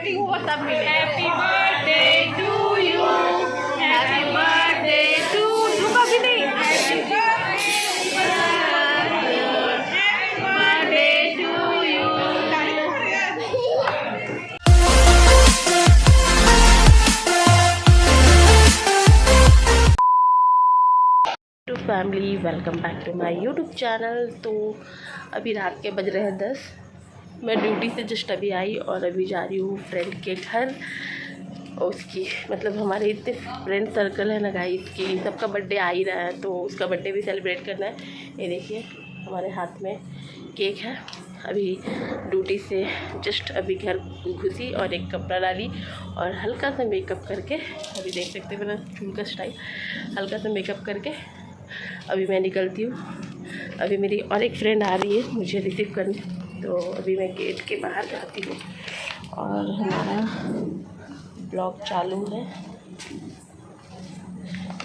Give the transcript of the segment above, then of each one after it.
Setting हुआ तब मिले। Happy birthday to you, happy birthday to you. कभी नहीं birthday to you. To family, welcome back to my YouTube channel. तो अभी रात के बज रहे हैं 10। मैं ड्यूटी से जस्ट अभी आई और अभी जा रही हूँ फ्रेंड के घर। उसकी मतलब हमारे इतने फ्रेंड सर्कल है ना गाइस कि सबका बर्थडे आ ही रहा है, तो उसका बर्थडे भी सेलिब्रेट करना है। ये देखिए हमारे हाथ में केक है। अभी ड्यूटी से जस्ट अभी घर घुसी और एक कपड़ा डाली और हल्का सा मेकअप करके, अभी देख सकते हैं मेरा चूल का स्टाइल, हल्का सा मेकअप करके अभी मैं निकलती हूँ। अभी मेरी और एक फ्रेंड आ रही है मुझे रिसीव करने, तो अभी मैं गेट के बाहर जाती हूँ और हमारा ब्लॉग चालू है।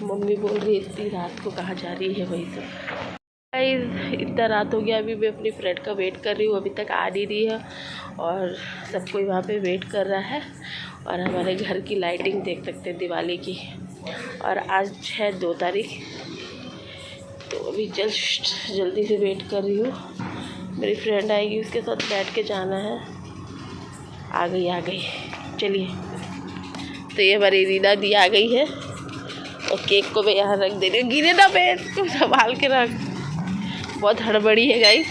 मम्मी बोल रही है इतनी रात को कहाँ जा रही है, वही सब। इतना रात हो गया, अभी मैं अपनी फ्रेंड का वेट कर रही हूँ, अभी तक आ नहीं रही है और सब कोई वहाँ पे वेट कर रहा है। और हमारे घर की लाइटिंग देख सकते हैं दिवाली की। और आज है 2 तारीख, तो अभी जल्दी से वेट कर रही हूँ। मेरी फ्रेंड आएगी, उसके साथ बैठ के जाना है। आ गई चलिए। तो ये हमारी रीना दी आ गई है और केक को मैं यहाँ रख दे रही हूँ। गिरे ना, मैं इसको संभाल के रख। बहुत हड़बड़ी है गाइस,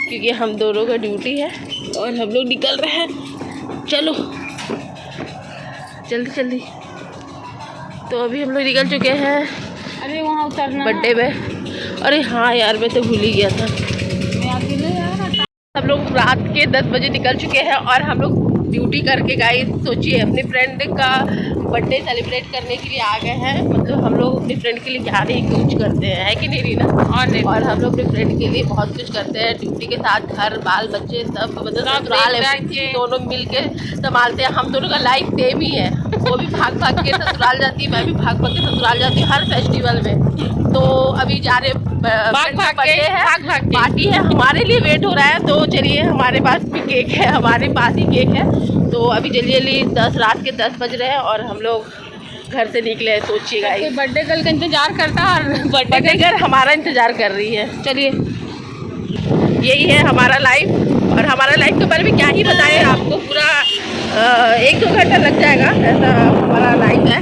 क्योंकि हम दोनों का ड्यूटी है और हम लोग निकल रहे हैं। चलो जल्दी। तो अभी हम लोग निकल चुके हैं। अरे वहाँ उतरना बर्थडे में। अरे हाँ यार, मैं तो भूल ही गया था। हम लोग रात के 10 बजे निकल चुके हैं और हम लोग ड्यूटी करके गाइस सोचिए अपने फ्रेंड का बर्थडे सेलिब्रेट करने के लिए आ गए हैं। मतलब हम लोग अपने फ्रेंड के लिए क्या नहीं कुछ करते हैं, है कि नहीं रीना? और हम लोग अपने फ्रेंड के लिए बहुत कुछ करते हैं। ड्यूटी के साथ घर बाल बच्चे सब मतलब ससुराल दोनों मिल के संभालते हैं। हम दोनों का लाइफ सेम ही है। वो भी भाग के ससुराल जाती है, मैं भी भाग के ससुराल जाती हूँ हर फेस्टिवल में। तो अभी जा रहे पार्टी है, हमारे लिए वेट हो रहा है। तो चलिए, हमारे पास भी केक है, हमारे पास ही केक है। तो अभी जल्दी रात के 10 बज रहे हैं और हम लोग घर से निकले हैं। सोचिएगा बर्थडे गर्ल का इंतजार करता है और बर्थडे गर्ल हमारा इंतजार कर रही है। चलिए, यही है हमारा लाइफ। और हमारा लाइफ के बारे में क्या ही बताएं आपको, पूरा 1-2 घंटा लग जाएगा, ऐसा हमारा लाइफ है।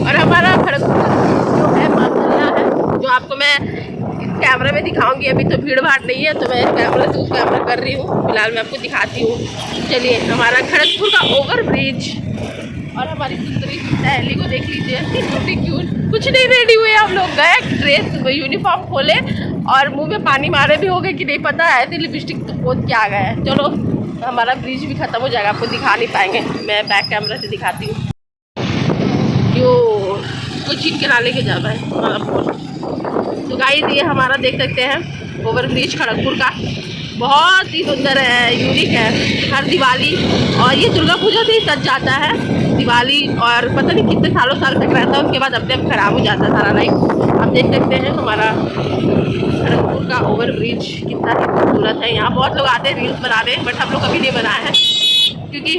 और हमारा खड़गपुर जो है माशाल्लाह है, जो आपको मैं इस कैमरे में दिखाऊंगी। अभी तो भीड़ भाड़ नहीं है, तो मैं इस कैमरे से उस कैमरा कर रही हूँ। फिलहाल मैं आपको दिखाती हूँ। चलिए, हमारा खड़गपुर का ओवर ब्रिज और हमारी सुंदरी सहेली को देख लीजिए, छोटी क्यूट। कुछ नहीं रेडी हुए हम लोग, गए ड्रेस यूनिफॉर्म खोले और मुंह में पानी मारे भी हो गए कि नहीं पता, ऐसे लिपस्टिक तो पोत के आ गए हैं। चलो, हमारा ब्रिज भी ख़त्म हो जाएगा, आपको दिखा नहीं पाएंगे। मैं बैक कैमरा से दिखाती हूँ। क्यों कोई चीज के ना लेके जा पाए। तो गाइस, ये हमारा देख सकते हैं ओवर ब्रिज खड़गपुर का, बहुत ही सुंदर है, यूनिक है। हर दिवाली और ये दुर्गा पूजा से ही सज जाता है दिवाली, और पता नहीं कितने साल तक रहता है, उसके बाद अपने आप खराब हो जाता है सारा लाइफ। आप देख सकते हैं हमारा खड़गपुर का ओवर ब्रिज कितना ही खूबसूरत है। यहाँ बहुत लोग आते हैं रील्स बनाने, बट हम लोग कभी नहीं बनाए हैं क्योंकि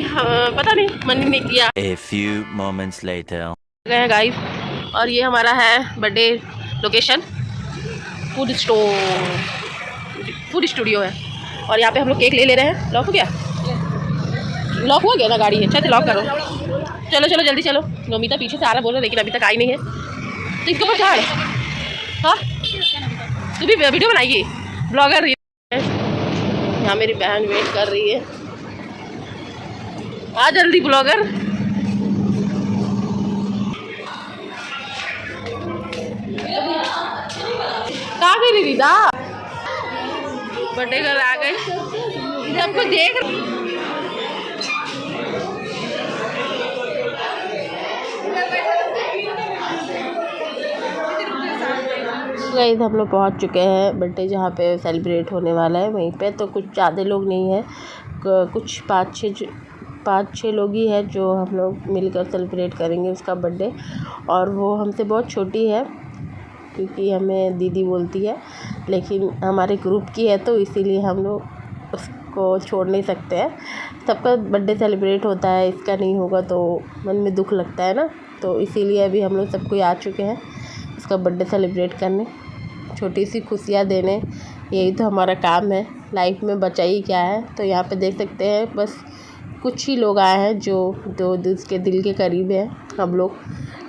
पता नहीं, मन ही नहीं किया। A few moments later. गए गाइस, और ये हमारा है बर्थडे लोकेशन, फूड स्टूडियो है। और यहाँ पे हम लोग केक ले रहे हैं। लॉक हो गया ना गाड़ी? अच्छा, तो लॉक करो। चलो जल्दी चलो। नोमिता पीछे से आ रहा बोल रहा, लेकिन अभी तक आई नहीं है, तो इसके ऊपर चढ़। हाँ, तू भी वीडियो बनाएगी, ब्लॉगर। यहाँ मेरी बहन वेट कर रही है, आ जल्दी ब्लॉगर। कहाँ गई रीना? बर्थडे गर्ल आ गई, सबको देख। गाइस, हम लोग पहुंच चुके हैं बर्थडे जहाँ पे सेलिब्रेट होने वाला है, वहीं पे। तो कुछ ज़्यादा लोग नहीं है, कुछ 5-6 लोग ही है जो हम लोग मिलकर सेलिब्रेट करेंगे उसका बर्थडे। और वो हमसे बहुत छोटी है, क्योंकि हमें दीदी बोलती है, लेकिन हमारे ग्रुप की है, तो इसीलिए हम लोग को छोड़ नहीं सकते हैं। सबका बर्थडे सेलिब्रेट होता है, इसका नहीं होगा तो मन में दुख लगता है ना। तो इसीलिए अभी हम लोग सब कोई आ चुके हैं इसका बर्थडे सेलिब्रेट करने, छोटी सी खुशियाँ देने। यही तो हमारा काम है लाइफ में, बचा ही क्या है। तो यहाँ पे देख सकते हैं बस कुछ ही लोग आए हैं जो उसके दिल के करीब हैं हम लोग,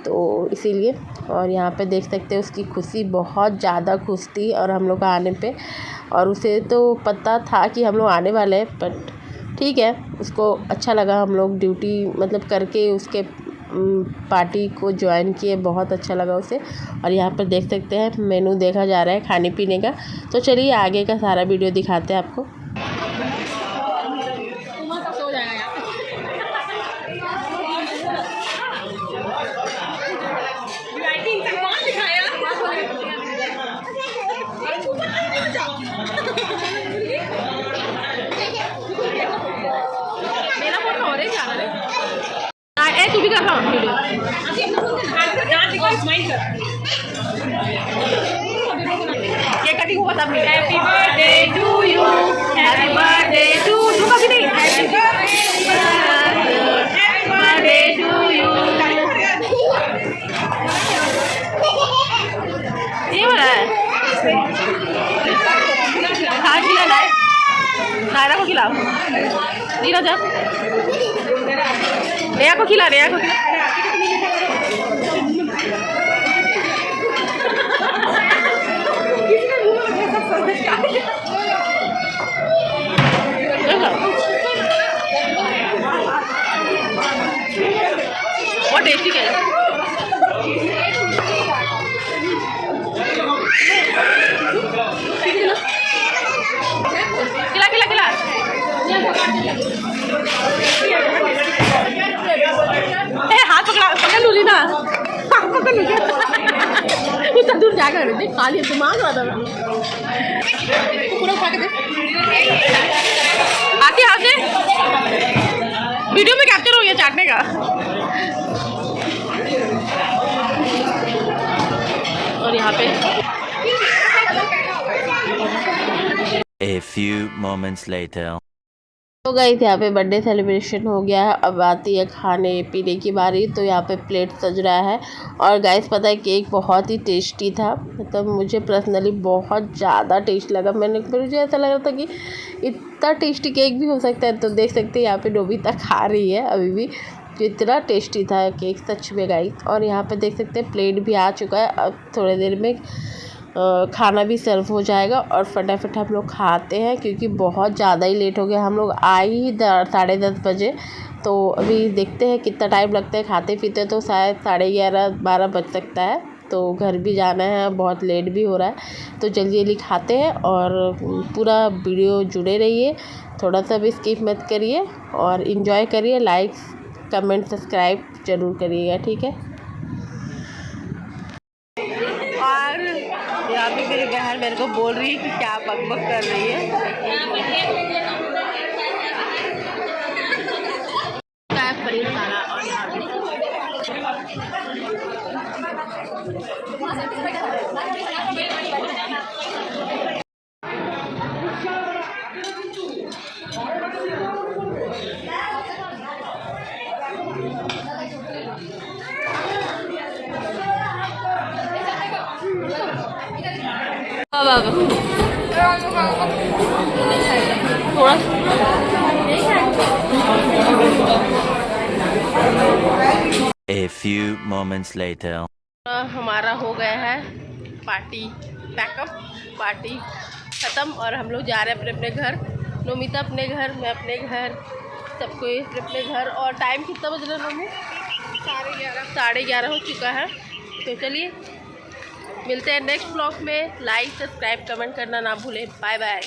तो इसीलिए। और यहाँ पे देख सकते हैं उसकी खुशी, बहुत ज़्यादा खुश थी और हम लोग आने पे, और उसे तो पता था कि हम लोग आने वाले हैं, बट ठीक है, उसको अच्छा लगा। हम लोग ड्यूटी मतलब करके उसके पार्टी को ज्वाइन किए, बहुत अच्छा लगा उसे। और यहाँ पर देख सकते हैं मेनू देखा जा रहा है खाने पीने का। तो चलिए आगे का सारा वीडियो दिखाते हैं आपको। तू भी कर रहा हूँ वीडियो। ये कटिंग हुआ था। Happy birthday to you, happy birthday to you, कभी नहीं, हैप्पी बर्थडे टू यू। ये हो रहा है, खा खिलाना है, नायरा को खिलाओ, नीरा जा, नेहा को खिला, नेहा को खिला। बहुत टेस्टी है। खिला खिला खिला। हाथ पकड़ लूली ना, हाथ पकड़ लूली। उतना दूर जाकर देख, खाली दिमाग रहा था पूरा खा के दे। आते आते वीडियो में कैप्चर हो गया चाटने का। और यहाँ पे A few moments later. तो गाइस यहाँ पे बर्थडे सेलिब्रेशन हो गया है, अब आती है खाने पीने की बारी। तो यहाँ पे प्लेट सज रहा है। और गाइस पता है केक बहुत ही टेस्टी था, मतलब मुझे पर्सनली बहुत ज़्यादा टेस्ट लगा। मुझे ऐसा लग रहा था कि इतना टेस्टी केक भी हो सकता है। तो देख सकते हैं यहाँ पे नोबिता खा रही है अभी भी, इतना टेस्टी था केक सच में गाइस। और यहाँ पे देख सकते हैं प्लेट भी आ चुका है, अब थोड़ी देर में खाना भी सर्व हो जाएगा और फटाफट हम लोग खाते हैं, क्योंकि बहुत ज़्यादा ही लेट हो गया। हम लोग आए ही 10:30 बजे, तो अभी देखते हैं कितना टाइम लगता है खाते पीते, तो शायद 11:30-12 बज सकता है। तो घर भी जाना है, बहुत लेट भी हो रहा है। तो जल्दी जल्दी खाते हैं और पूरा वीडियो जुड़े रहिए, थोड़ा सा भी स्किप मत करिए और इन्जॉय करिए। लाइक कमेंट सब्सक्राइब ज़रूर करिएगा, ठीक है। और यहाँ पे मेरी बहन मेरे को बोल रही है कि क्या बकबक कर रही है। पनीर मसाला और यहाँ पे थोड़ा A few moments later. हमारा हो गया है पार्टी पैकअप, पार्टी ख़त्म और हम लोग जा रहे हैं अपने अपने घर। नोमिता अपने घर, मैं अपने घर, सब कोई अपने अपने घर। और टाइम कितना बज रहा है नोमी? 11:30 हो चुका है। तो चलिए मिलते हैं नेक्स्ट ब्लॉग में। लाइक सब्सक्राइब कमेंट करना ना भूलें। Bye bye.